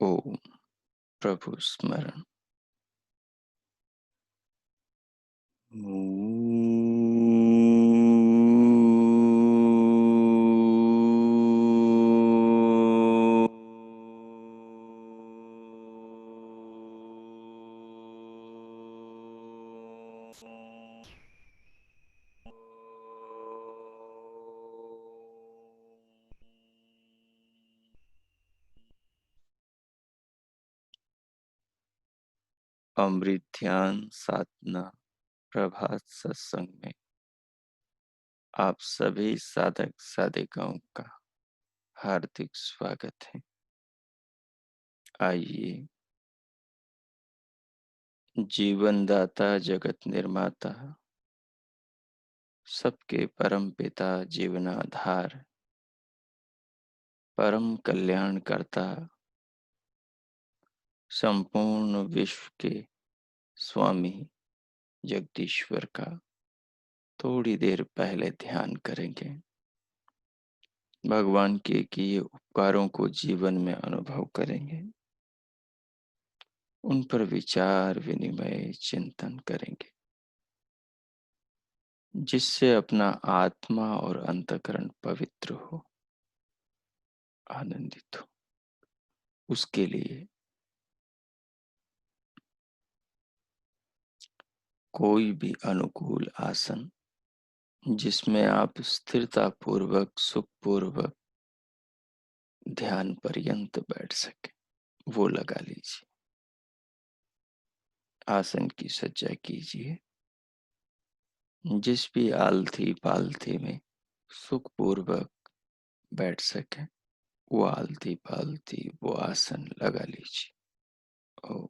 ओम प्रभु स्मरण। अमृत ध्यान साधना प्रभात सत्संग में आप सभी साधक साधिकाओं का हार्दिक स्वागत है। आइए जीवनदाता जगत निर्माता सबके परम पिता जीवनाधार परम कल्याणकर्ता संपूर्ण विश्व के स्वामी जगदीश्वर का थोड़ी देर पहले ध्यान करेंगे। भगवान के किए उपकारों को जीवन में अनुभव करेंगे। उन पर विचार विनिमय चिंतन करेंगे, जिससे अपना आत्मा और अंतःकरण पवित्र हो, आनंदित हो। उसके लिए कोई भी अनुकूल आसन जिसमें आप स्थिरता पूर्वक सुखपूर्वक ध्यान पर्यंत बैठ सके वो लगा लीजिए। आसन की सज्जा कीजिए। जिस भी आलथी पालथी में सुखपूर्वक बैठ सके वो आलथी पालथी वो आसन लगा लीजिए। ओ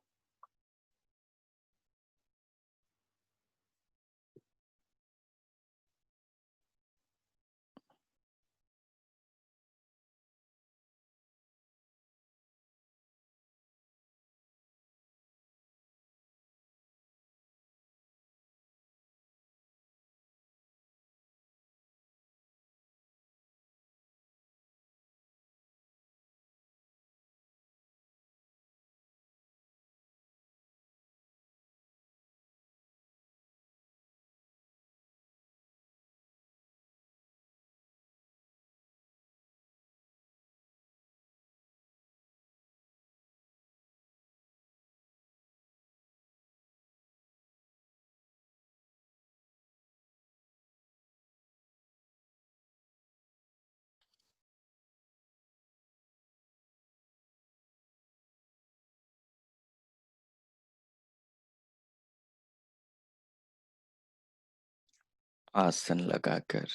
आसन लगाकर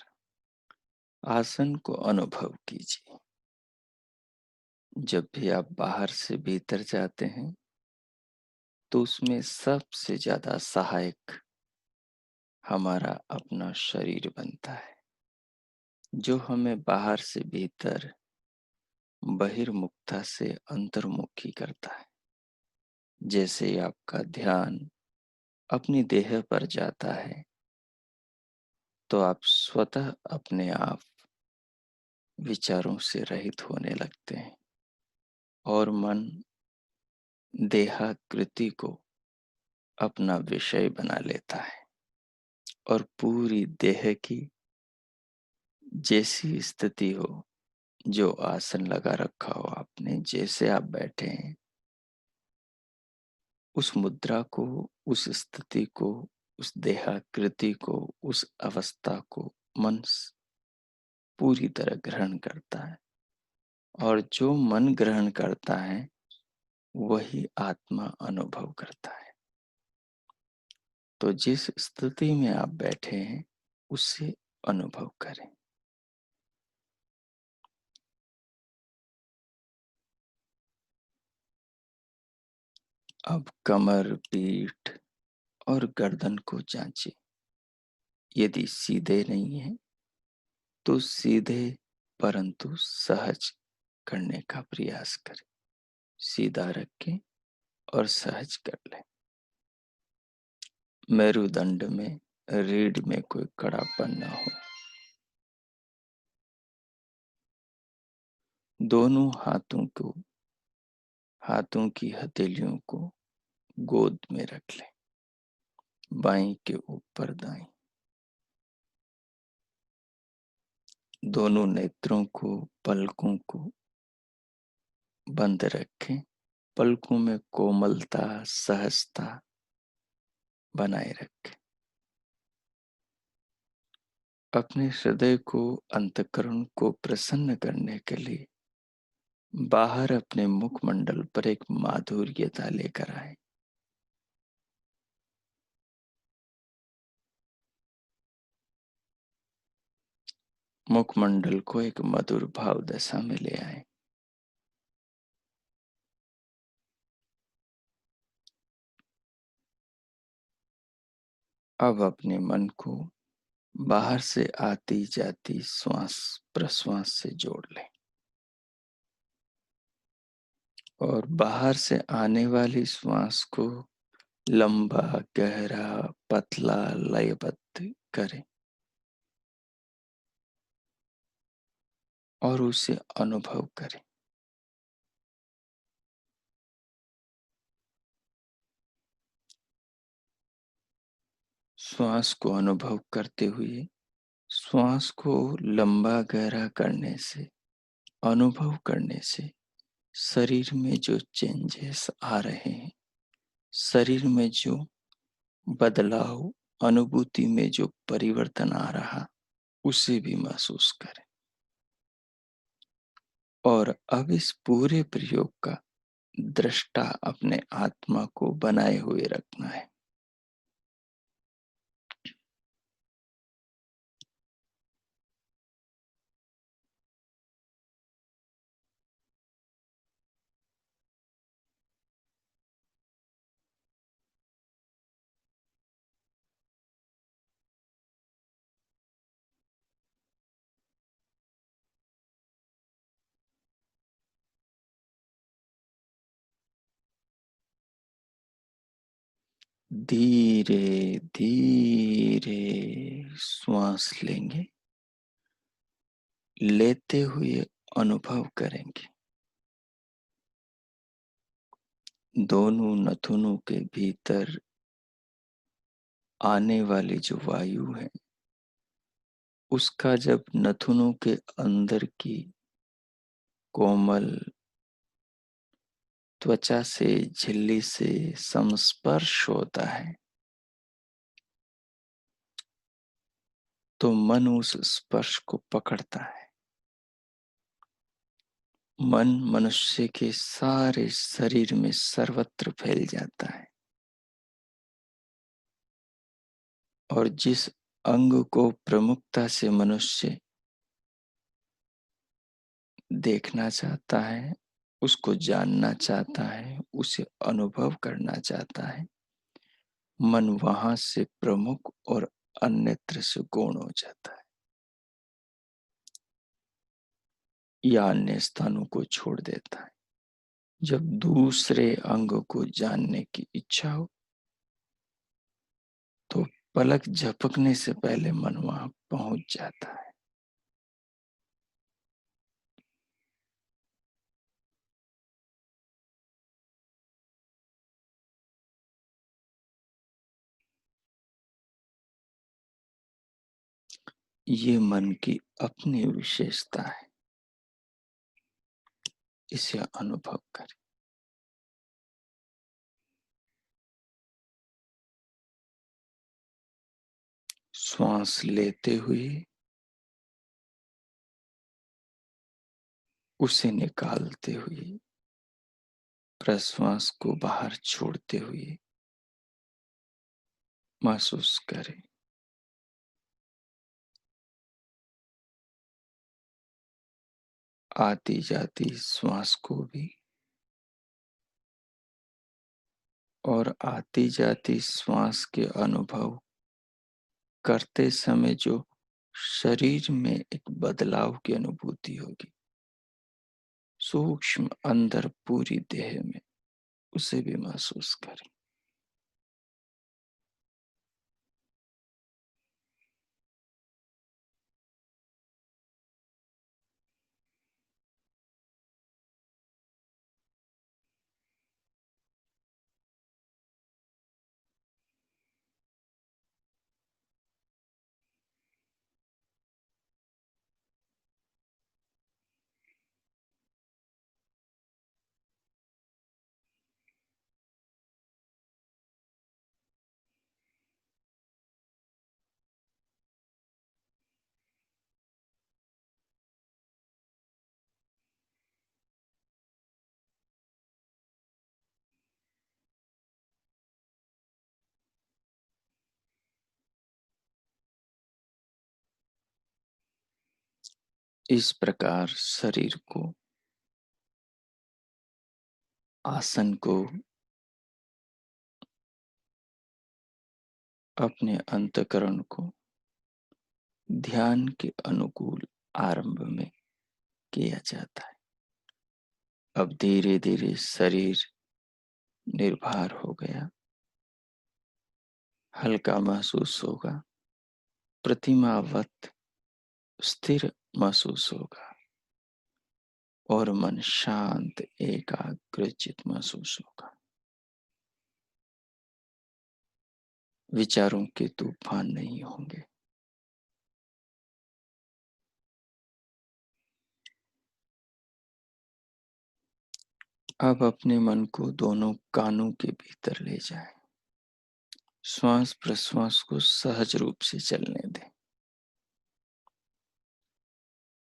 आसन को अनुभव कीजिए। जब भी आप बाहर से भीतर जाते हैं तो उसमें सबसे ज्यादा सहायक हमारा अपना शरीर बनता है, जो हमें बाहर से भीतर बहिर्मुखता से अंतर्मुखी करता है। जैसे ही आपका ध्यान अपनी देह पर जाता है तो आप स्वतः अपने आप विचारों से रहित होने लगते हैं और मन देहाकृति को अपना विषय बना लेता है और पूरी देह की जैसी स्थिति हो, जो आसन लगा रखा हो आपने, जैसे आप बैठे हैं, उस मुद्रा को, उस स्थिति को, उस देहाकृति को, उस अवस्था को मन पूरी तरह ग्रहण करता है। और जो मन ग्रहण करता है वही आत्मा अनुभव करता है। तो जिस स्थिति में आप बैठे हैं उससे अनुभव करें। अब कमर, पीठ और गर्दन को जांचें। यदि सीधे नहीं है तो सीधे परंतु सहज करने का प्रयास करें। सीधा रखें और सहज कर लें। मेरुदंड में, रीढ़ में कोई कड़ापन न हो। दोनों हाथों को हाथों की हथेलियों को गोद में रख लें, बाईं के ऊपर दाईं। दोनों नेत्रों को, पलकों को बंद रखें। पलकों में कोमलता, सहजता बनाए रखें। अपने हृदय को, अंतःकरण को प्रसन्न करने के लिए बाहर अपने मुखमंडल पर एक माधुर्यता लेकर आए। मुखमंडल को एक मधुर भाव दशा में ले आए। अब अपने मन को बाहर से आती जाती श्वास प्रश्वास से जोड़ लें और बाहर से आने वाली श्वास को लंबा, गहरा, पतला, लयबद्ध करें और उसे अनुभव करें। श्वास को अनुभव करते हुए श्वास को लंबा गहरा करने से, अनुभव करने से शरीर में जो चेंजेस आ रहे हैं, शरीर में जो बदलाव, अनुभूति में जो परिवर्तन आ रहा, उसे भी महसूस करें। और अब इस पूरे प्रयोग का दृष्टा अपने आत्मा को बनाए हुए रखना है। धीरे धीरे श्वास लेंगे, लेते हुए अनुभव करेंगे दोनों नथुनों के भीतर आने वाली जो वायु है, उसका जब नथुनों के अंदर की कोमल त्वचा से, झिल्ली से संस्पर्श होता है, तो मन उस स्पर्श को पकड़ता है। मन मनुष्य के सारे शरीर में सर्वत्र फैल जाता है और जिस अंग को प्रमुखता से मनुष्य देखना चाहता है, उसको जानना चाहता है, उसे अनुभव करना चाहता है, मन वहां से प्रमुख और अन्यत्र से गौण हो जाता है या अन्य स्थानों को छोड़ देता है। जब दूसरे अंग को जानने की इच्छा हो, तो पलक झपकने से पहले मन वहां पहुंच जाता है। ये मन की अपनी विशेषता है, इसे अनुभव करें। श्वास लेते हुए उसे निकालते हुए, प्रश्वास को बाहर छोड़ते हुए महसूस करें। आती जाती श्वास को भी और आती जाती श्वास के अनुभव करते समय जो शरीर में एक बदलाव की अनुभूति होगी, सूक्ष्म अंदर पूरी देह में, उसे भी महसूस करें। इस प्रकार शरीर को, आसन को अपने अंतःकरण को ध्यान के अनुकूल आरंभ में किया जाता है। अब धीरे धीरे शरीर निर्भर हो गया, हल्का महसूस होगा, प्रतिमावत स्थिर महसूस होगा और मन शांत एकाग्रचित महसूस होगा। विचारों के तूफान नहीं होंगे। अब अपने मन को दोनों कानों के भीतर ले जाएं। श्वास प्रश्वास को सहज रूप से चलने दें।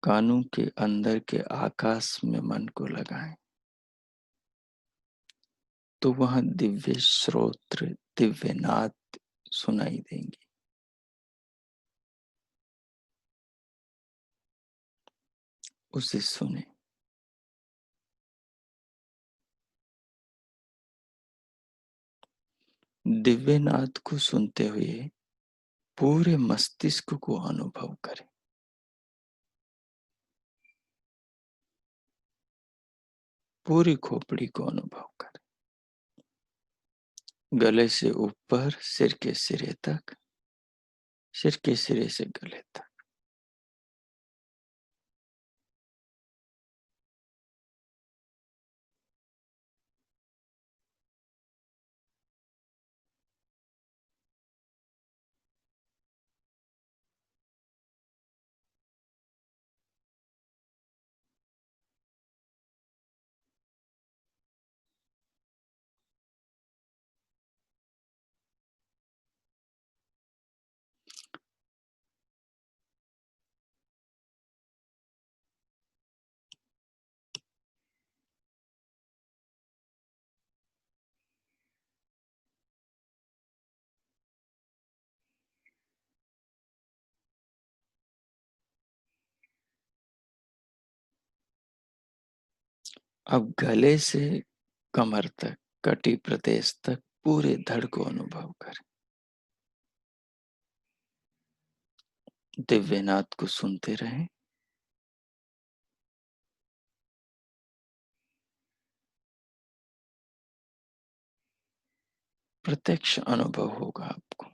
कानों के अंदर के आकाश में मन को लगाएं तो वहां दिव्य श्रोत्र, दिव्य नाद सुनाई देंगे। उसे सुने। दिव्य नाद को सुनते हुए पूरे मस्तिष्क को अनुभव करें। पूरी खोपड़ी को अनुभव करें। गले से ऊपर सिर के सिरे तक, सिर के सिरे से गले तक। अब गले से कमर तक, कटी प्रदेश तक पूरे धड़ को अनुभव करें। दिव्यनाद को सुनते रहें। प्रत्यक्ष अनुभव होगा आपको।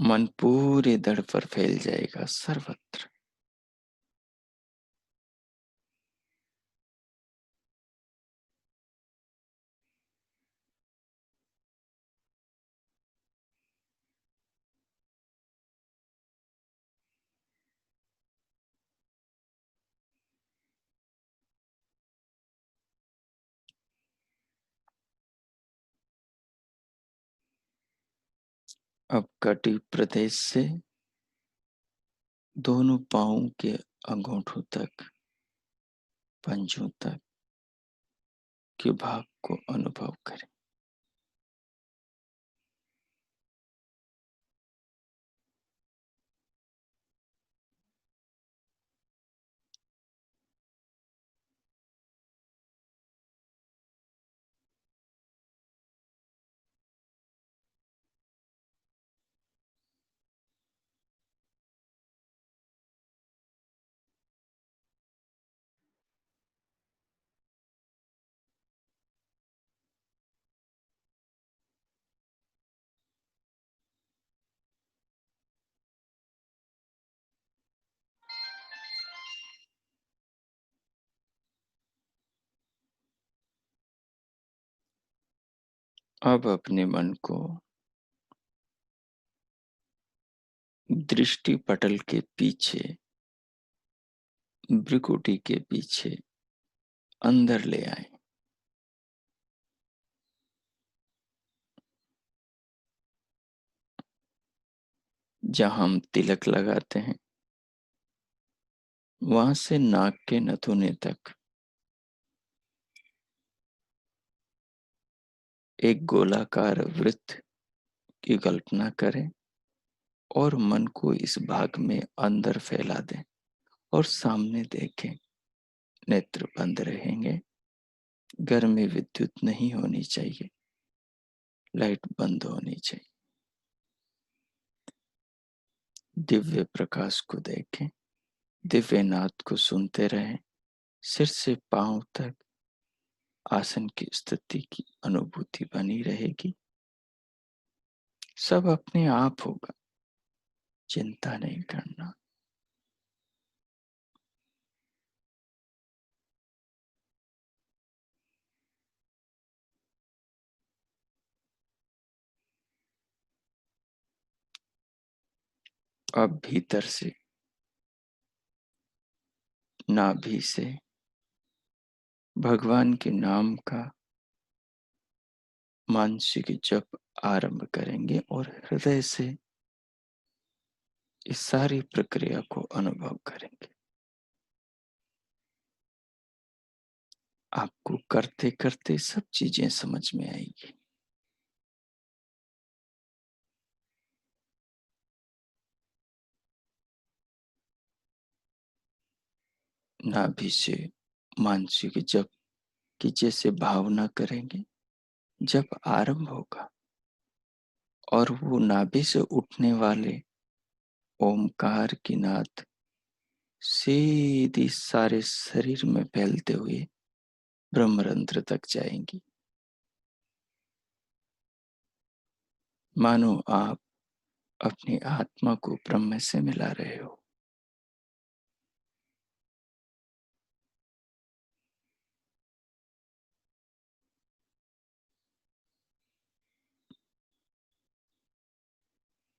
मन पूरे धड़ पर फैल जाएगा, सर्वत्र। अब कटी प्रदेश से दोनों पांवों के अंगूठों तक, पंजों तक के भाग को अनुभव करें। अब अपने मन को दृष्टि पटल के पीछे, भ्रुकुटी के पीछे अंदर ले आए। जहां हम तिलक लगाते हैं, वहां से नाक के नथुने तक एक गोलाकार वृत्त की कल्पना करें और मन को इस भाग में अंदर फैला दें और सामने देखें। नेत्र बंद रहेंगे। घर में विद्युत नहीं होनी चाहिए, लाइट बंद होनी चाहिए। दिव्य प्रकाश को देखें, दिव्य नाद को सुनते रहें। सिर से पांव तक आसन की स्थिति की अनुभूति बनी रहेगी। सब अपने आप होगा, चिंता नहीं करना। अब भीतर से, नाभि से भगवान के नाम का मानसिक जप आरंभ करेंगे और हृदय से इस सारी प्रक्रिया को अनुभव करेंगे। आपको करते करते सब चीजें समझ में आएगी। नाभि से मानसिक जप की जैसे भावना करेंगे, जब आरंभ होगा और वो नाभि से उठने वाले ओमकार की नाद सीधी सारे शरीर में फैलते हुए ब्रह्मरंध्र तक जाएंगी। मानो आप अपनी आत्मा को ब्रह्म से मिला रहे हो।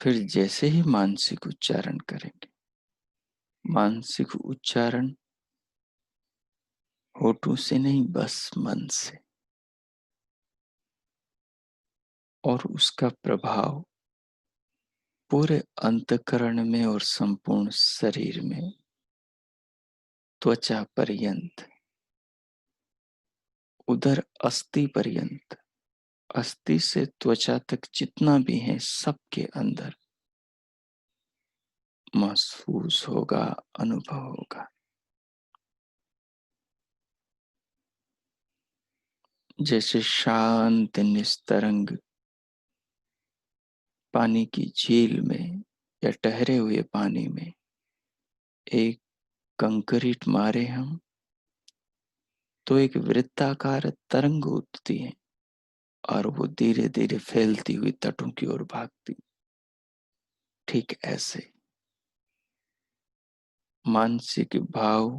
फिर जैसे ही मानसिक उच्चारण करेंगे, मानसिक उच्चारण होठों से नहीं, बस मन से, और उसका प्रभाव पूरे अंतःकरण में और संपूर्ण शरीर में, त्वचा पर्यंत, उधर अस्थि पर्यंत, अस्थि से त्वचा तक जितना भी है सबके अंदर महसूस होगा, अनुभव होगा। जैसे शांत निस्तरंग पानी की झील में या ठहरे हुए पानी में एक कंक्रीट मारे हम तो एक वृत्ताकार तरंग उठती है और वो धीरे धीरे फैलती हुई तटों की ओर भागती। ठीक ऐसे मानसिक भाव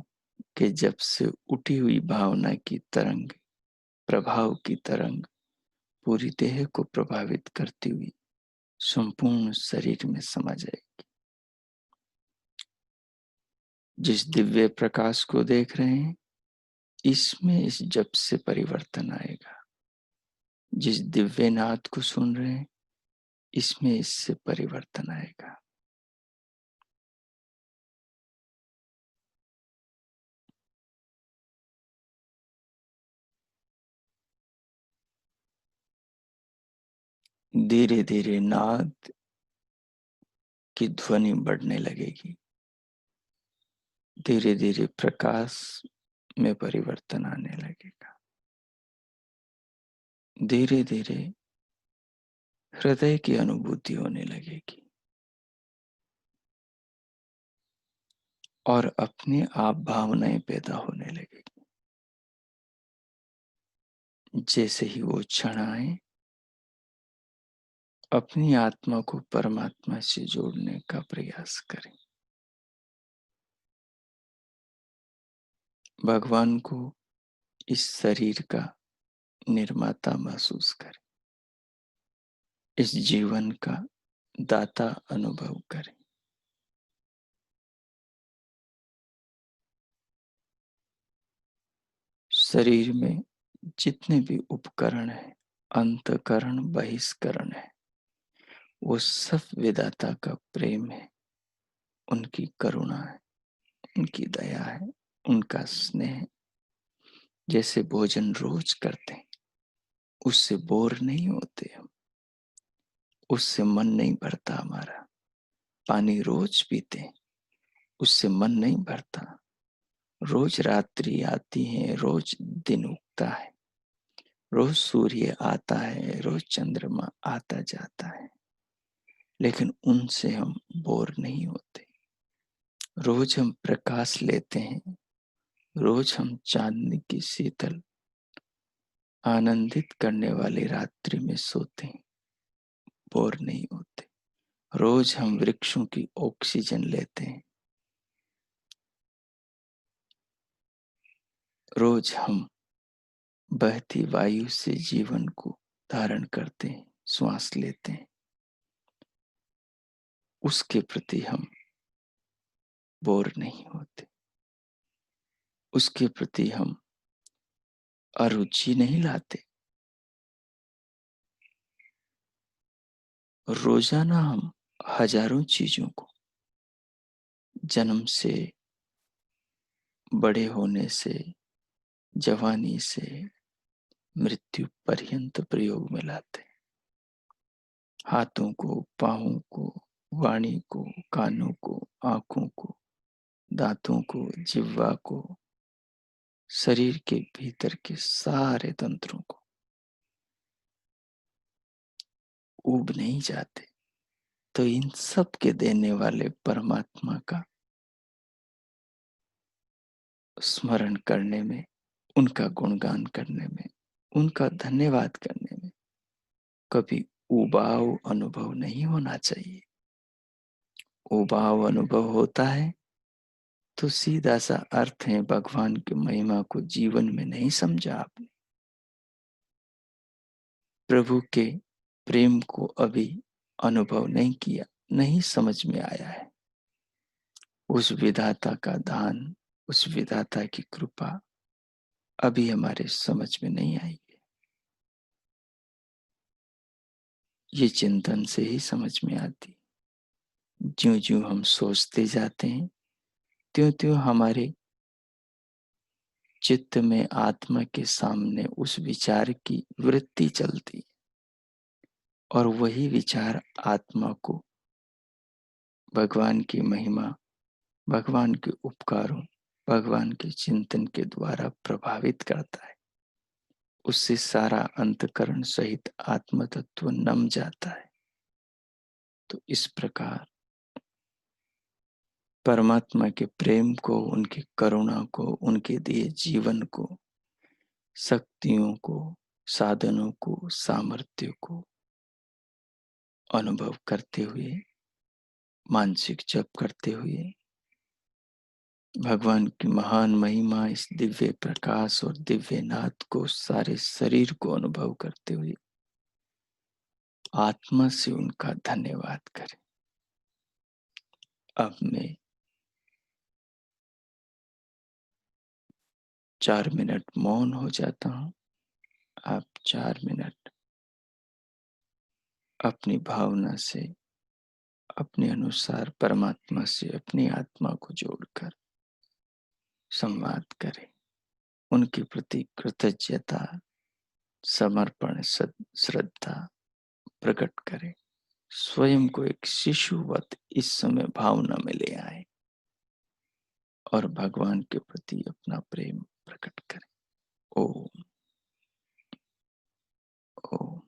के जब से उठी हुई भावना की तरंग, प्रभाव की तरंग पूरी देह को प्रभावित करती हुई संपूर्ण शरीर में समा जाएगी। जिस दिव्य प्रकाश को देख रहे हैं, इसमें इस जप से परिवर्तन आएगा। जिस दिव्य नाद को सुन रहे हैं, इसमें इससे परिवर्तन आएगा। धीरे धीरे नाद की ध्वनि बढ़ने लगेगी। धीरे धीरे प्रकाश में परिवर्तन आने लगेगा। धीरे धीरे हृदय की अनुभूति होने लगेगी और अपने आप भावनाएं पैदा होने लगेगी। जैसे ही वो क्षण आए, अपनी आत्मा को परमात्मा से जोड़ने का प्रयास करें। भगवान को इस शरीर का निर्माता महसूस करें। इस जीवन का दाता अनुभव करें। शरीर में जितने भी उपकरण हैं, अंतकरण बहिष्करण है, वो सब विधाता का प्रेम है, उनकी करुणा है, उनकी दया है, उनका स्नेह है। जैसे भोजन रोज करते हैं, उससे बोर नहीं होते हम, उससे मन नहीं भरता हमारा। पानी रोज पीते हैं, उससे मन नहीं भरता। रोज रात्रि आती है, रोज दिन उगता है, रोज सूर्य आता है, रोज चंद्रमा आता जाता है, लेकिन उनसे हम बोर नहीं होते। रोज हम प्रकाश लेते हैं, रोज हम चांदनी की शीतल आनंदित करने वाली रात्रि में सोते हैं, बोर नहीं होते। रोज हम वृक्षों की ऑक्सीजन लेते हैं, रोज हम बहती वायु से जीवन को धारण करते हैं, श्वास लेते हैं। उसके प्रति हम बोर नहीं होते, उसके प्रति हम अरुचि नहीं लाते। रोजाना हम हजारों चीजों को, जन्म से, बड़े होने से, जवानी से मृत्यु पर्यंत प्रयोग में लाते हैं। हाथों को, पांवों को, वाणी को, कानों को, आंखों को, दांतों को, जिह्वा को, शरीर के भीतर के सारे तंत्रों को। ऊब नहीं जाते। तो इन सब के देने वाले परमात्मा का स्मरण करने में, उनका गुणगान करने में, उनका धन्यवाद करने में कभी उबाऊ अनुभव नहीं होना चाहिए। उबाऊ अनुभव होता है तो सीधा सा अर्थ है, भगवान की महिमा को जीवन में नहीं समझा आपने। प्रभु के प्रेम को अभी अनुभव नहीं किया, नहीं समझ में आया है। उस विधाता का दान, उस विधाता की कृपा अभी हमारे समझ में नहीं आई है। ये चिंतन से ही समझ में आती। ज्यों ज्यों हम सोचते जाते हैं, त्यों त्यों हमारे चित्त में, आत्मा के सामने उस विचार की वृत्ति चलती, और वही विचार आत्मा को भगवान की महिमा, भगवान के उपकारों, भगवान के चिंतन के द्वारा प्रभावित करता है। उससे सारा अंतकरण सहित आत्म तत्व नम जाता है। तो इस प्रकार परमात्मा के प्रेम को, उनकी करुणा को, उनके दिए जीवन को, शक्तियों को, साधनों को, सामर्थ्य को अनुभव करते हुए, मानसिक जप करते हुए, भगवान की महान महिमा, इस दिव्य प्रकाश और दिव्य नाद को सारे शरीर को अनुभव करते हुए आत्मा से उनका धन्यवाद करें। अब मैं 4 मिनट मौन हो जाता हूं। आप 4 मिनट अपनी भावना से, अपने अनुसार परमात्मा से अपनी आत्मा को जोड़कर संवाद करें। उनके प्रति कृतज्ञता, समर्पण, श्रद्धा प्रकट करें। स्वयं को एक शिशुवत इस समय भावना में ले आए और भगवान के प्रति अपना प्रेम प्रकट करें। ओम। ओम।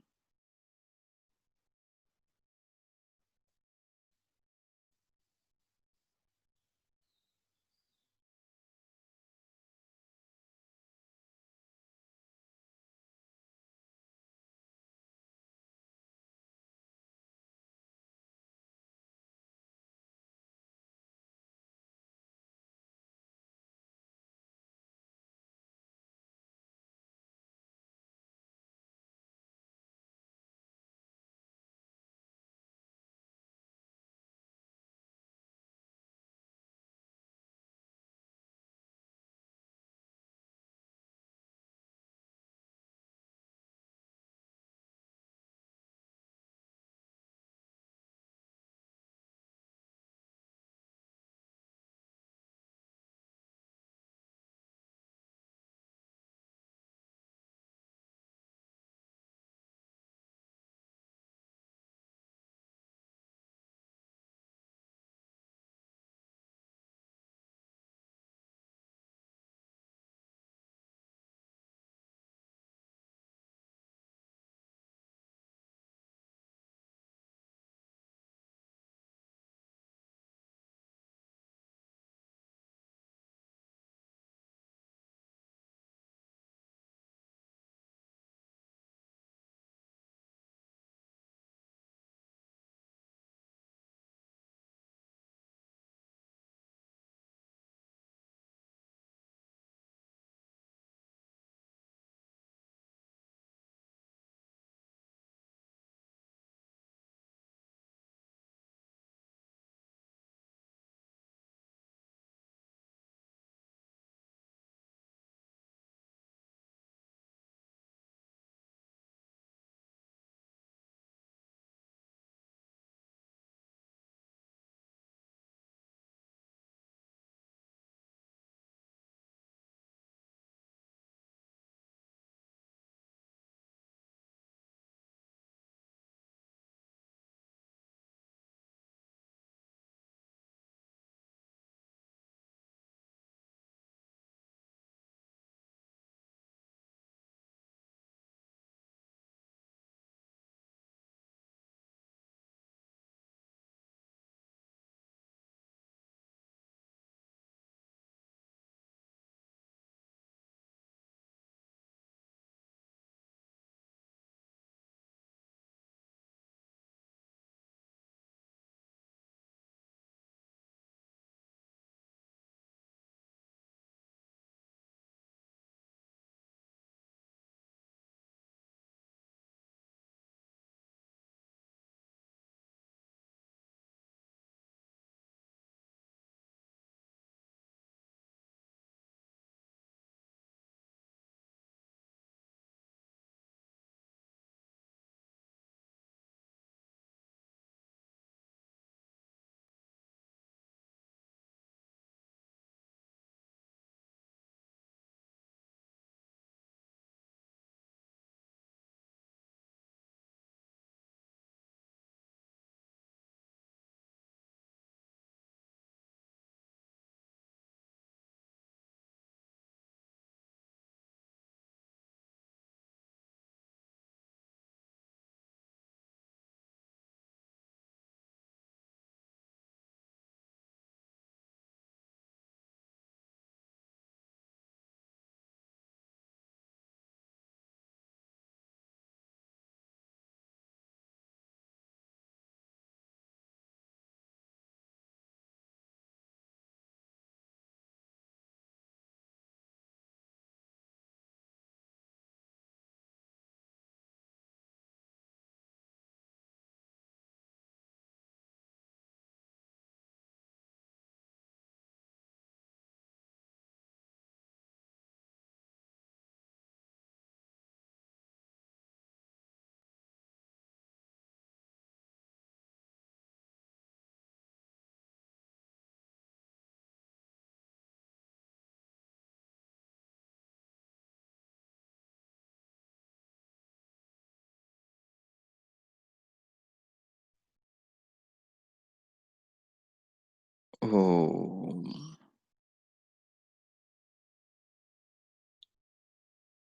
ओम।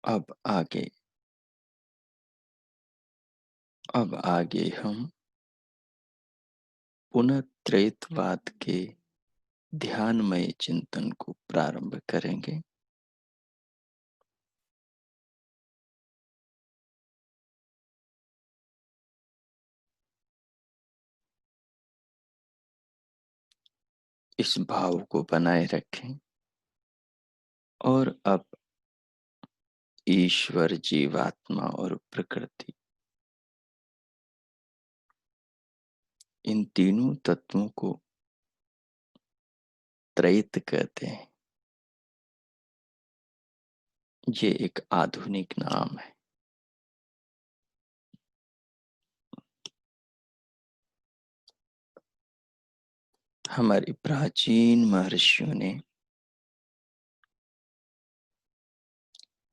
अब आगे हम पुनः त्रैतवाद के ध्यानमय चिंतन को प्रारंभ करेंगे। इस भाव को बनाए रखें और अब ईश्वर, जीवात्मा और प्रकृति, इन तीनों तत्वों को त्रैत कहते हैं। ये एक आधुनिक नाम है। हमारे प्राचीन महर्षियों ने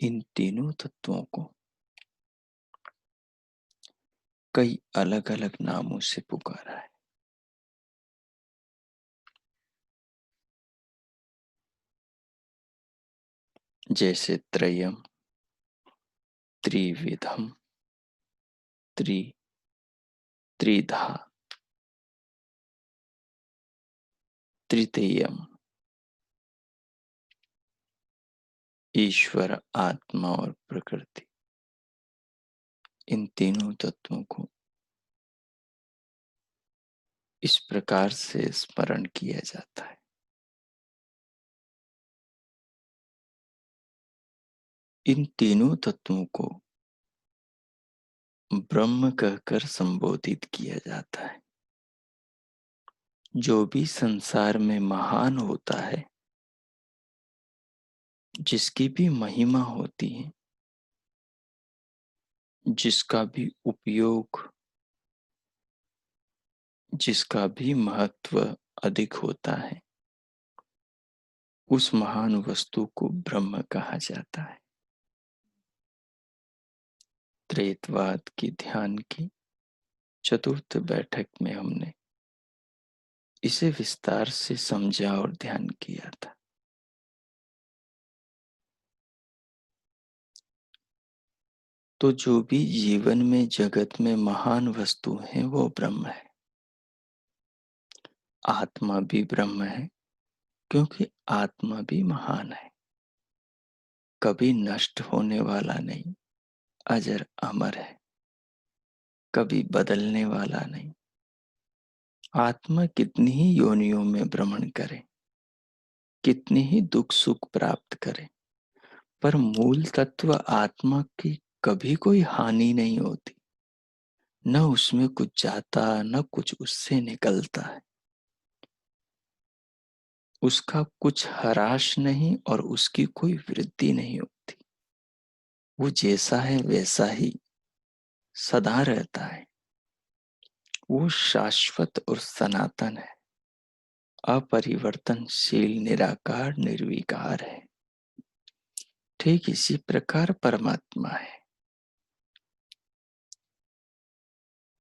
इन तीनों तत्वों को कई अलग अलग नामों से पुकारा है। जैसे त्रयम, त्रिविधम, त्रि त्रिधा, तृतीयम। ईश्वर, आत्मा और प्रकृति, इन तीनों तत्वों को इस प्रकार से स्मरण किया जाता है। इन तीनों तत्वों को ब्रह्म कहकर संबोधित किया जाता है। जो भी संसार में महान होता है, जिसकी भी महिमा होती है, जिसका भी उपयोग, जिसका भी महत्व अधिक होता है, उस महान वस्तु को ब्रह्म कहा जाता है। त्रैतवाद की ध्यान की चतुर्थ बैठक में हमने इसे विस्तार से समझा और ध्यान किया था। तो जो भी जीवन में, जगत में महान वस्तु है, वो ब्रह्म है। आत्मा भी ब्रह्म है, क्योंकि आत्मा भी महान है, कभी नष्ट होने वाला नहीं, अजर अमर है, कभी बदलने वाला नहीं। आत्मा कितनी ही योनियों में भ्रमण करे, कितनी ही दुख सुख प्राप्त करे, पर मूल तत्व आत्मा की कभी कोई हानि नहीं होती। न उसमें कुछ जाता, न कुछ उससे निकलता है। उसका कुछ ह्रास नहीं और उसकी कोई वृद्धि नहीं होती। वो जैसा है वैसा ही सदा रहता है। वो शाश्वत और सनातन है, अपरिवर्तनशील, निराकार, निर्विकार है। ठीक इसी प्रकार परमात्मा है।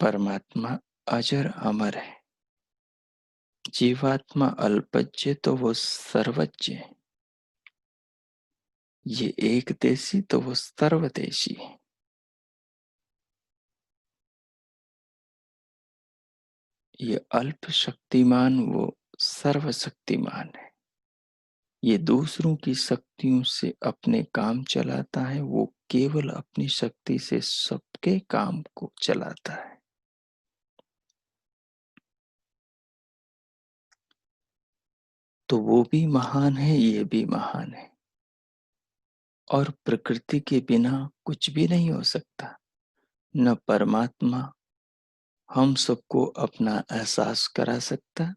परमात्मा अजर अमर है। जीवात्मा अल्पज्य तो वो सर्वज्ञ है। ये एक देशी तो वो सर्वदेशी है। ये अल्प शक्तिमान, वो सर्वशक्तिमान है। ये दूसरों की शक्तियों से अपने काम चलाता है, वो केवल अपनी शक्ति से सबके काम को चलाता है। तो वो भी महान है, ये भी महान है। और प्रकृति के बिना कुछ भी नहीं हो सकता। न परमात्मा हम सबको अपना एहसास करा सकता,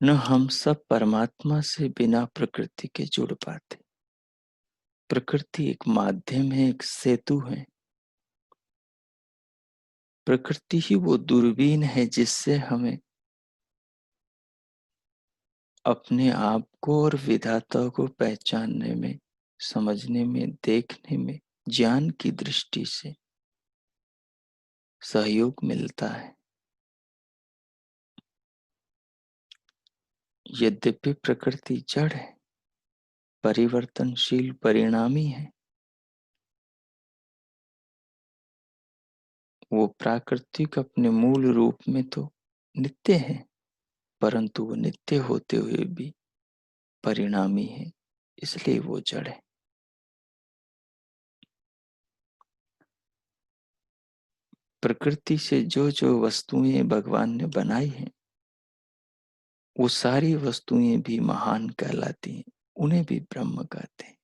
न हम सब परमात्मा से बिना प्रकृति के जुड़ पाते। प्रकृति एक माध्यम है, एक सेतु है। प्रकृति ही वो दूरबीन है जिससे हमें अपने आप को और विधाता को पहचानने में, समझने में, देखने में, ज्ञान की दृष्टि से सहयोग मिलता है। यद्यपि प्रकृति जड़ है, परिवर्तनशील, परिणामी है, वो प्राकृतिक अपने मूल रूप में तो नित्य है, परंतु वो नित्य होते हुए भी परिणामी है, इसलिए वो जड़ है। प्रकृति से जो जो वस्तुएं भगवान ने बनाई हैं, वो सारी वस्तुएं भी महान कहलाती हैं, उन्हें भी ब्रह्म कहते हैं।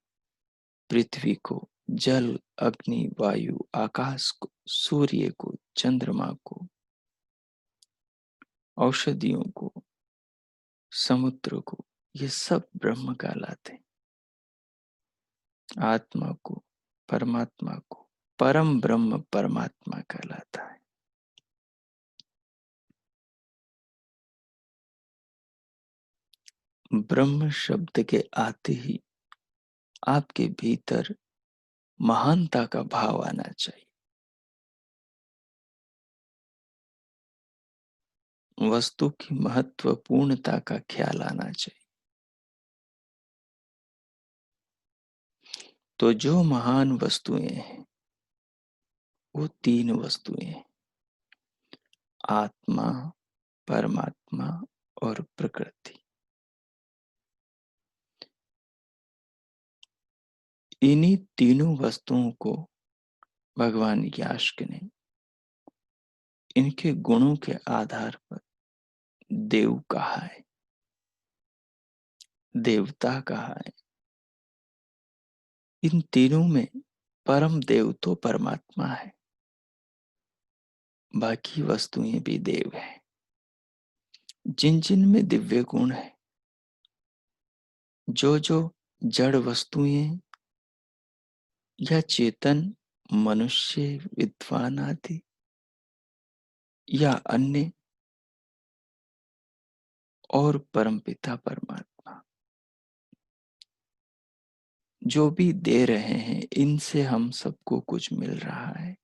पृथ्वी को, जल, अग्नि, वायु, आकाश को, सूर्य को, चंद्रमा को, औषधियों को, समुद्र को, ये सब ब्रह्म कहलाते हैं। आत्मा को, परमात्मा को परम ब्रह्म परमात्मा कहलाता है। ब्रह्म शब्द के आते ही आपके भीतर महानता का भाव आना चाहिए। वस्तु की महत्वपूर्णता का ख्याल आना चाहिए। तो जो महान वस्तुएं हैं, वो तीन वस्तुएं हैं, आत्मा, परमात्मा और प्रकृति। इन्हीं तीनों वस्तुओं को भगवान यास्क ने इनके गुणों के आधार पर देव कहा है, देवता कहा है। इन तीनों में परम देव तो परमात्मा है, बाकी वस्तुएं भी देव हैं। जिन जिन में दिव्य गुण है, जो जो जड़ वस्तुएं या चेतन मनुष्य, विद्वान आदि या अन्य और परमपिता परमात्मा जो भी दे रहे हैं, इनसे हम सबको कुछ मिल रहा है।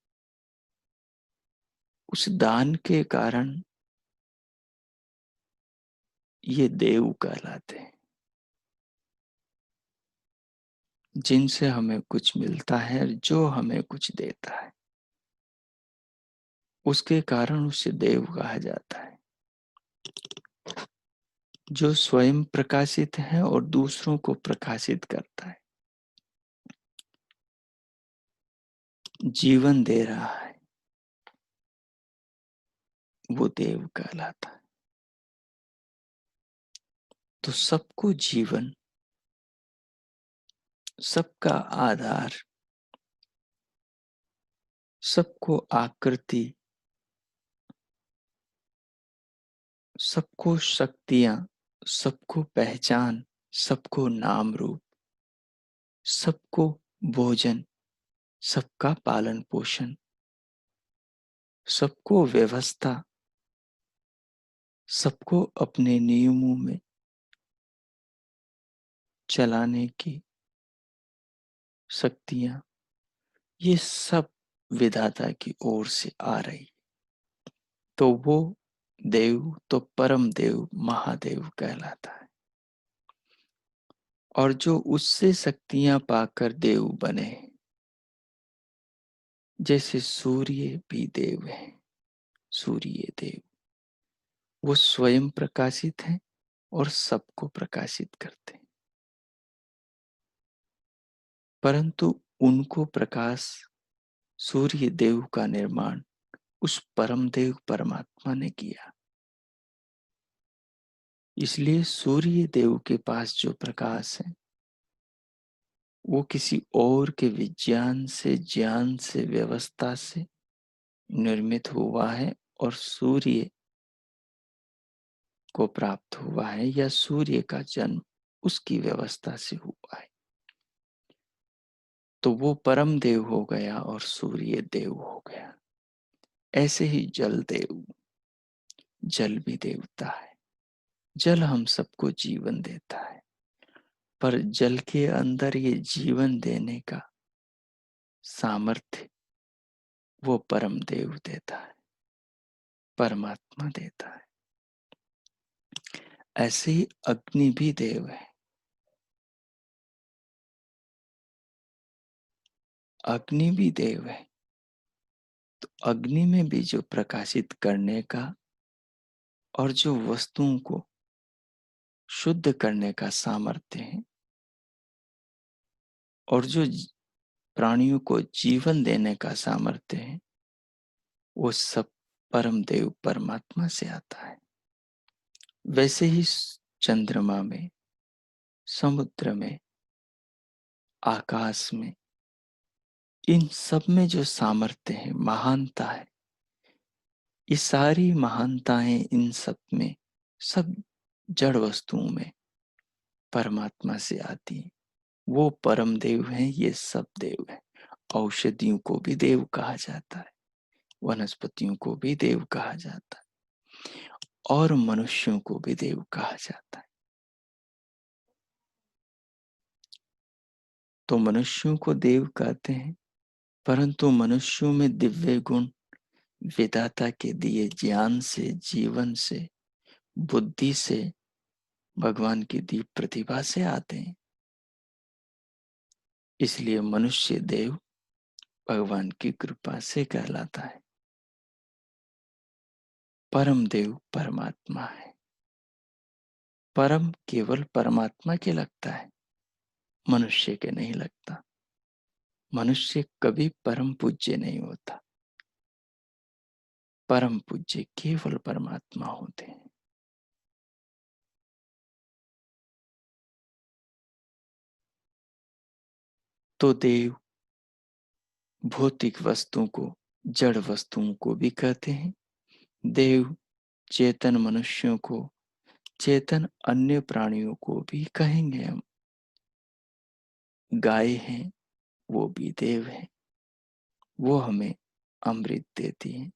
उस दान के कारण ये देव कहलाते हैं। जिनसे हमें कुछ मिलता है, जो हमें कुछ देता है, उसके कारण उसे देव कहा जाता है। जो स्वयं प्रकाशित है और दूसरों को प्रकाशित करता है, जीवन दे रहा है, वो देव कहलाता है। तो सबको जीवन, सबका आधार, सबको आकृति, सबको शक्तियां, सबको पहचान, सबको नाम रूप, सबको भोजन, सबका पालन पोषण, सबको व्यवस्था, सबको अपने नियमों में चलाने की शक्तियां, ये सब विधाता की ओर से आ रही। तो वो देव तो परम देव महादेव कहलाता है। और जो उससे शक्तियां पाकर देव बने, जैसे सूर्य भी देव है, सूर्य देव, वो स्वयं प्रकाशित है और सबको प्रकाशित करते हैं। परंतु उनको प्रकाश, सूर्य देव का निर्माण उस परम देव परमात्मा ने किया। इसलिए सूर्य देव के पास जो प्रकाश है, वो किसी और के विज्ञान से, ज्ञान से, व्यवस्था से निर्मित हुआ है और सूर्य को प्राप्त हुआ है, या सूर्य का जन्म उसकी व्यवस्था से हुआ है। तो वो परम देव हो गया और सूर्य देव हो गया। ऐसे ही जल देव, जल भी देवता है। जल हम सबको जीवन देता है, पर जल के अंदर ये जीवन देने का सामर्थ्य वो परम देव देता है, परमात्मा देता है। ऐसे ही अग्नि भी देव है। अग्नि भी देव है। तो अग्नि में भी जो प्रकाशित करने का और जो वस्तुओं को शुद्ध करने का सामर्थ्य है, और जो प्राणियों को जीवन देने का सामर्थ्य है, वो सब परम देव परमात्मा से आता है। वैसे ही चंद्रमा में, समुद्र में, आकाश में, इन सब में जो सामर्थ्य है, महानता है, ये सारी महानताएं इन सब में, सब जड़ वस्तुओं में परमात्मा से आती हैं। वो परम देव हैं, ये सब देव हैं। औषधियों को भी देव कहा जाता है, वनस्पतियों को भी देव कहा जाता है, और मनुष्यों को भी देव कहा जाता है। तो मनुष्यों को देव कहते हैं, परंतु मनुष्यों में दिव्य गुण विधाता के दिए ज्ञान से, जीवन से, बुद्धि से, भगवान की दी प्रतिभा से आते हैं। इसलिए मनुष्य देव भगवान की कृपा से कहलाता है। परम देव परमात्मा है। परम केवल परमात्मा के लगता है, मनुष्य के नहीं लगता। मनुष्य कभी परम पूज्य नहीं होता। परम पूज्य केवल परमात्मा होते हैं। तो देव भौतिक वस्तुओं को, जड़ वस्तुओं को भी कहते हैं। देव चेतन मनुष्यों को, चेतन अन्य प्राणियों को भी कहेंगे हम। गाय हैं, वो भी देव हैं। वो हमें अमृत देती हैं,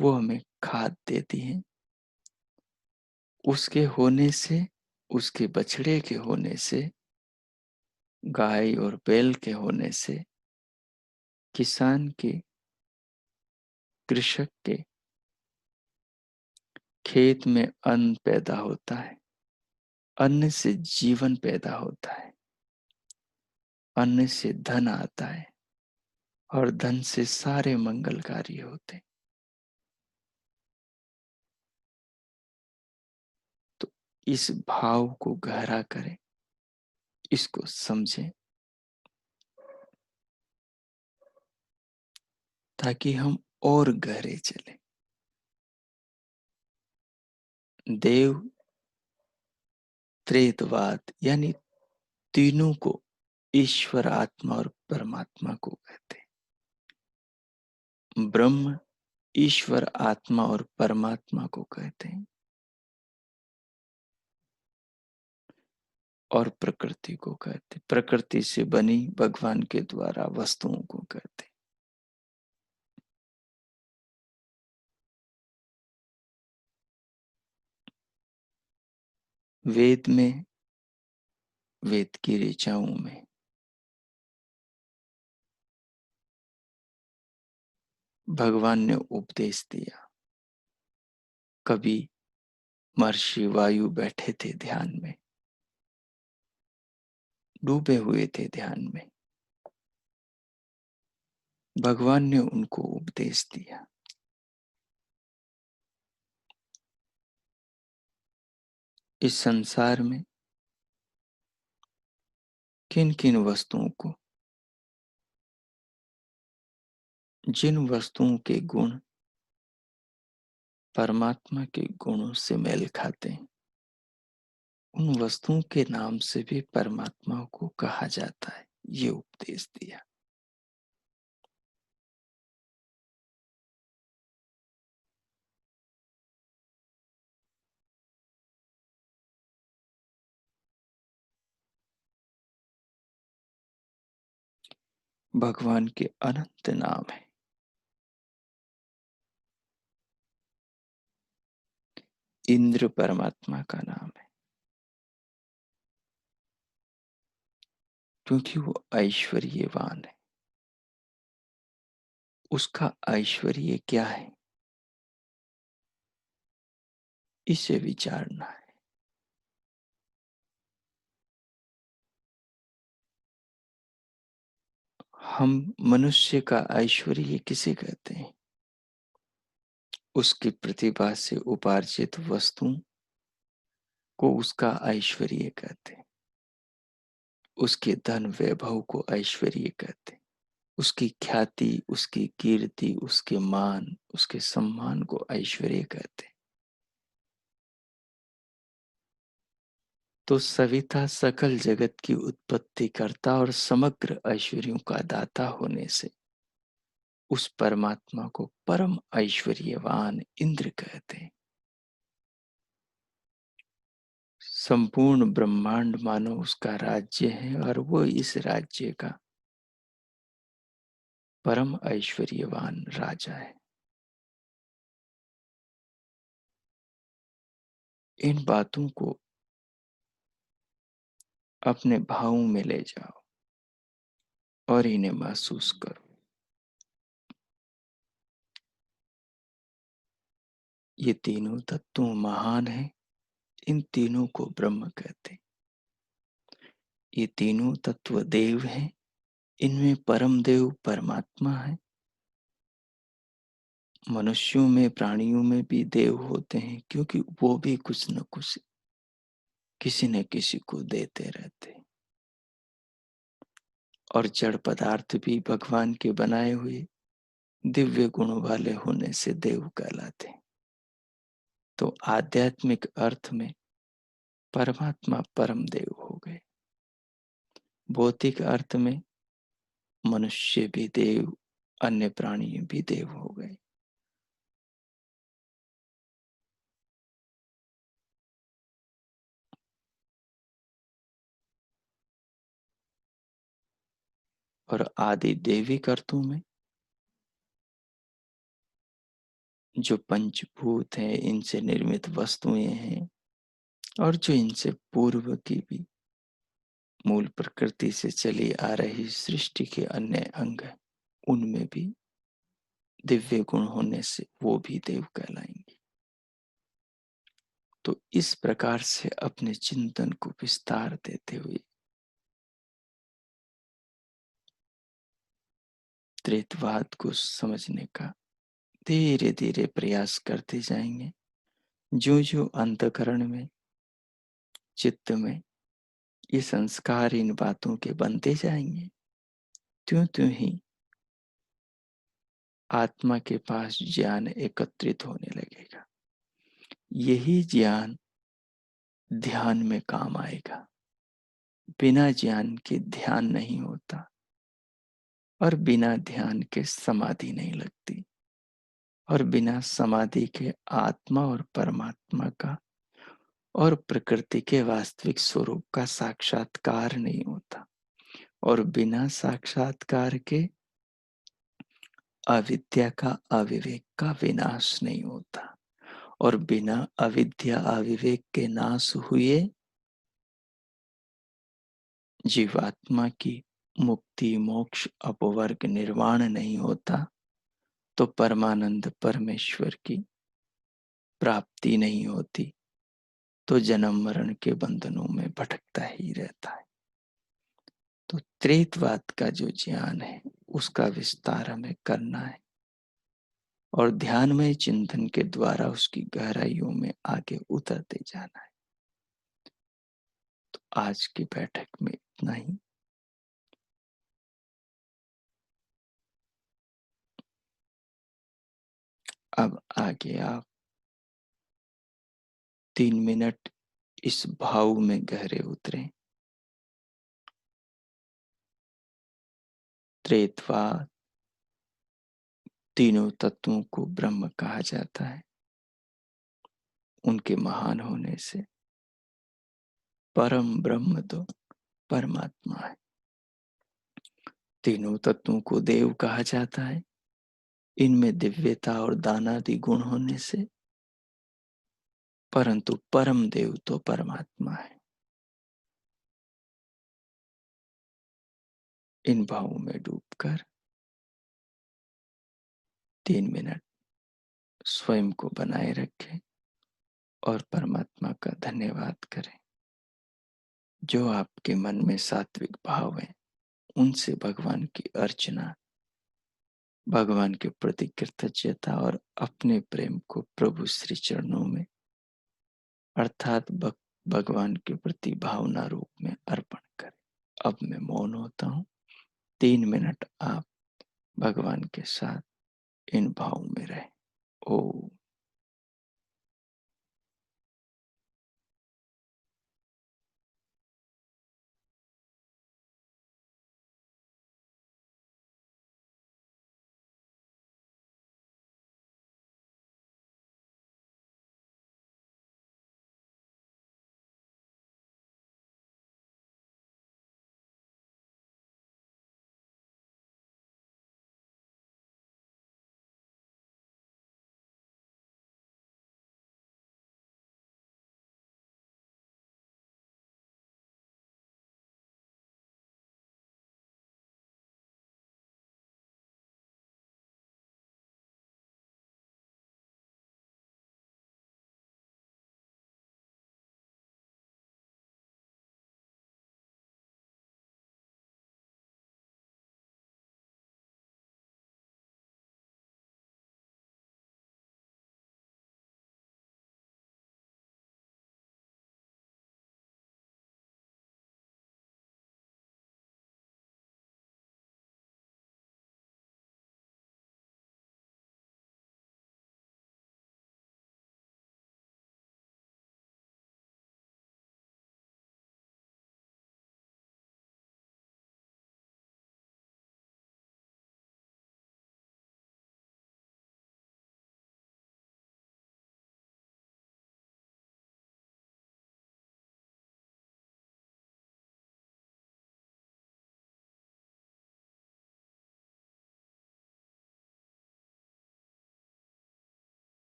वो हमें खाद देती हैं। उसके होने से, उसके बछड़े के होने से, गाय और बैल के होने से, किसान के, कृषक के खेत में अन्न पैदा होता है। अन्न से जीवन पैदा होता है। अन्न से धन आता है, और धन से सारे मंगल कार्य होते हैं। तो इस भाव को गहरा करें, इसको समझें, ताकि हम और गहरे चलें। देव त्रेतवाद यानी तीनों को ईश्वर, आत्मा और परमात्मा को कहते हैं। ब्रह्म ईश्वर, आत्मा और परमात्मा को कहते हैं। और प्रकृति को कहते हैं। प्रकृति से बनी भगवान के द्वारा वस्तुओं को कहते हैं। वेद में, वेद की ऋचाओं में भगवान ने उपदेश दिया। कभी महर्षि वायु बैठे थे ध्यान में, डूबे हुए थे ध्यान में। भगवान ने उनको उपदेश दिया। इस संसार में किन किन वस्तुओं को, जिन वस्तुओं के गुण परमात्मा के गुणों से मेल खाते हैं, उन वस्तुओं के नाम से भी परमात्मा को कहा जाता है, ये उपदेश दिया। भगवान के अनंत नाम है। इंद्र परमात्मा का नाम है, क्योंकि वो ऐश्वर्यवान है। उसका ऐश्वर्य क्या है, इसे विचारना है। हम मनुष्य का ऐश्वर्य किसे कहते हैं? उसकी प्रतिभा से उपार्जित वस्तुओं को उसका ऐश्वर्य कहते हैं। उसके धन वैभव को ऐश्वर्य कहते हैं। उसकी ख्याति, उसकी कीर्ति, उसके मान, उसके सम्मान को ऐश्वर्य कहते हैं। तो सविता सकल जगत की उत्पत्ति करता और समग्र ऐश्वर्यों का दाता होने से उस परमात्मा को परम ऐश्वर्यवान इंद्र कहते हैं। संपूर्ण ब्रह्मांड मानो उसका राज्य है और वो इस राज्य का परम ऐश्वर्यवान राजा है। इन बातों को अपने भावों में ले जाओ और इन्हें महसूस करो। ये तीनों तत्व महान हैं। इन तीनों को ब्रह्म कहते हैं। ये तीनों तत्व देव हैं। इनमें परम देव परमात्मा है। मनुष्यों में, प्राणियों में भी देव होते हैं, क्योंकि वो भी कुछ न कुछ किसी न किसी को देते रहते हैं। और जड़ पदार्थ भी भगवान के बनाए हुए दिव्य गुणों वाले होने से देव कहलाते हैं। तो आध्यात्मिक अर्थ में परमात्मा परम देव हो गए। भौतिक अर्थ में मनुष्य भी देव, अन्य प्राणी भी देव हो गए। और आदि दैविक अर्थों में जो पंचभूत हैं, इनसे निर्मित वस्तुएं हैं, और जो इनसे पूर्व की भी मूल प्रकृति से चली आ रही सृष्टि के अन्य अंग हैं, उनमें भी दिव्य गुण होने से वो भी देव कहलाएंगे। तो इस प्रकार से अपने चिंतन को विस्तार देते हुए त्रित्ववाद को समझने का धीरे धीरे प्रयास करते जाएंगे। जो जो अंतःकरण में, चित्त में ये संस्कार इन बातों के बनते जाएंगे, त्यों त्यों ही आत्मा के पास ज्ञान एकत्रित होने लगेगा। यही ज्ञान ध्यान में काम आएगा। बिना ज्ञान के ध्यान नहीं होता और बिना ध्यान के समाधि नहीं लगती और बिना समाधि के आत्मा और परमात्मा का और प्रकृति के वास्तविक स्वरूप का साक्षात्कार नहीं होता और बिना साक्षात्कार के अविद्या का, अविवेक का विनाश नहीं होता और बिना अविद्या अविवेक के नाश हुए जीवात्मा की मुक्ति, मोक्ष, अपवर्ग, निर्वाण नहीं होता। तो परमानंद परमेश्वर की प्राप्ति नहीं होती। तो जन्म मरण के बंधनों में भटकता ही रहता है। तो त्रेतवाद का जो ज्ञान है उसका विस्तार हमें करना है और ध्यानमय चिंतन के द्वारा उसकी गहराइयों में आगे उतरते जाना है। तो आज की बैठक में इतना ही। अब आगे आप 3 मिनट इस भाव में गहरे उतरें। त्रेतवाद तीनों तत्वों को ब्रह्म कहा जाता है। उनके महान होने से परम ब्रह्म तो परमात्मा है। तीनों तत्वों को देव कहा जाता है। इनमें दिव्यता और दानादि गुण होने से, परंतु परम देव तो परमात्मा है। इन भावों में डूबकर 3 मिनट स्वयं को बनाए रखें और परमात्मा का धन्यवाद करें। जो आपके मन में सात्विक भाव है उनसे भगवान की अर्चना, भगवान के प्रति कृतज्ञता और अपने प्रेम को प्रभु श्री चरणों में अर्थात भगवान के प्रति भावना रूप में अर्पण करें। अब मैं मौन होता हूँ। 3 मिनट आप भगवान के साथ इन भाव में रहें। ओम।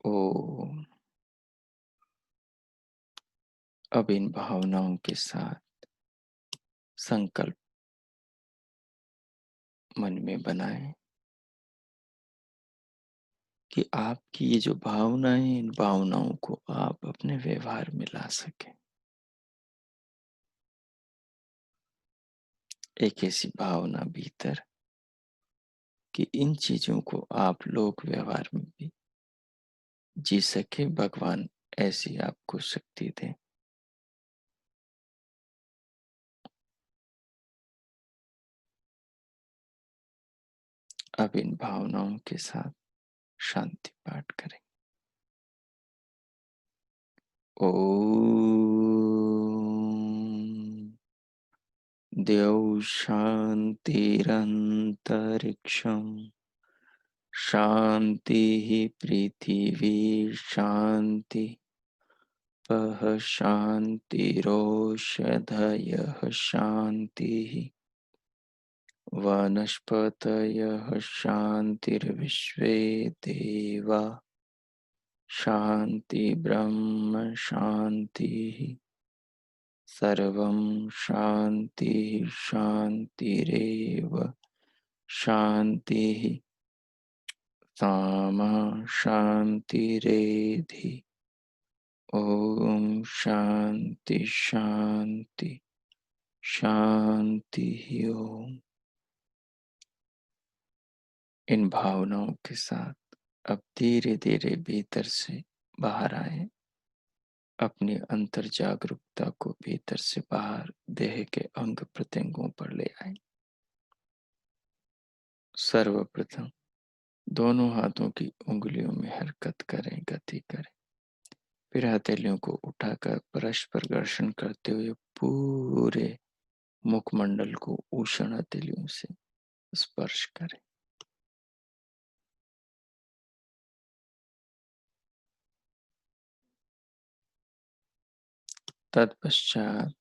ओम। अब इन भावनाओं के साथ संकल्प मन में बनाएं कि आपकी ये जो भावनाएं, इन भावनाओं को आप अपने व्यवहार में ला सकें। एक ऐसी भावना भीतर कि इन चीजों को आप लोक व्यवहार में भी जी सके। भगवान ऐसी आपको शक्ति दे। अब इन भावनाओं के साथ शांति पाठ करें। ओम। द्यौ शान्तिरन्तरिक्षं शान्तिः पृथिवी शान्ति पः शान्तिरोषधयः शान्तिः वनस्पतयः शान्तिर्विश्वे देवा शान्ति ब्रह्म शान्तिः सर्वं शान्तिः शान्तिरेव शान्तिः सामा शान्तिरेधि। ओम शांति शांति शांति ही ओम। इन भावनाओं के साथ अब धीरे धीरे भीतर से बाहर आए। अपनी अंतर जागरूकता को भीतर से बाहर देह के अंग प्रत्यंगों पर ले आए। सर्वप्रथम दोनों हाथों की उंगलियों में हरकत करें, गति करें। फिर हथेलियों को उठाकर परस्पर घर्षण करते हुए पूरे मुखमंडल को उष्ण हथेलियों से स्पर्श करें। तत्पश्चात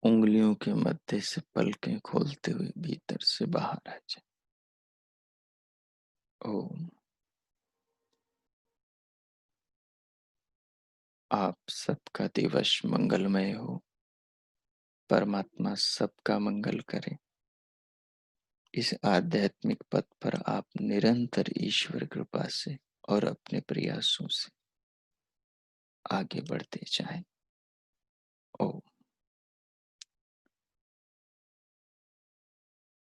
उंगलियों के मध्य से पलकें खोलते हुए भीतर से बाहर आ जाए। ओम। आप सबका दिवस मंगलमय हो। परमात्मा सबका मंगल करे। इस आध्यात्मिक पथ पर आप निरंतर ईश्वर कृपा से और अपने प्रयासों से आगे बढ़ते जाएं। ओम।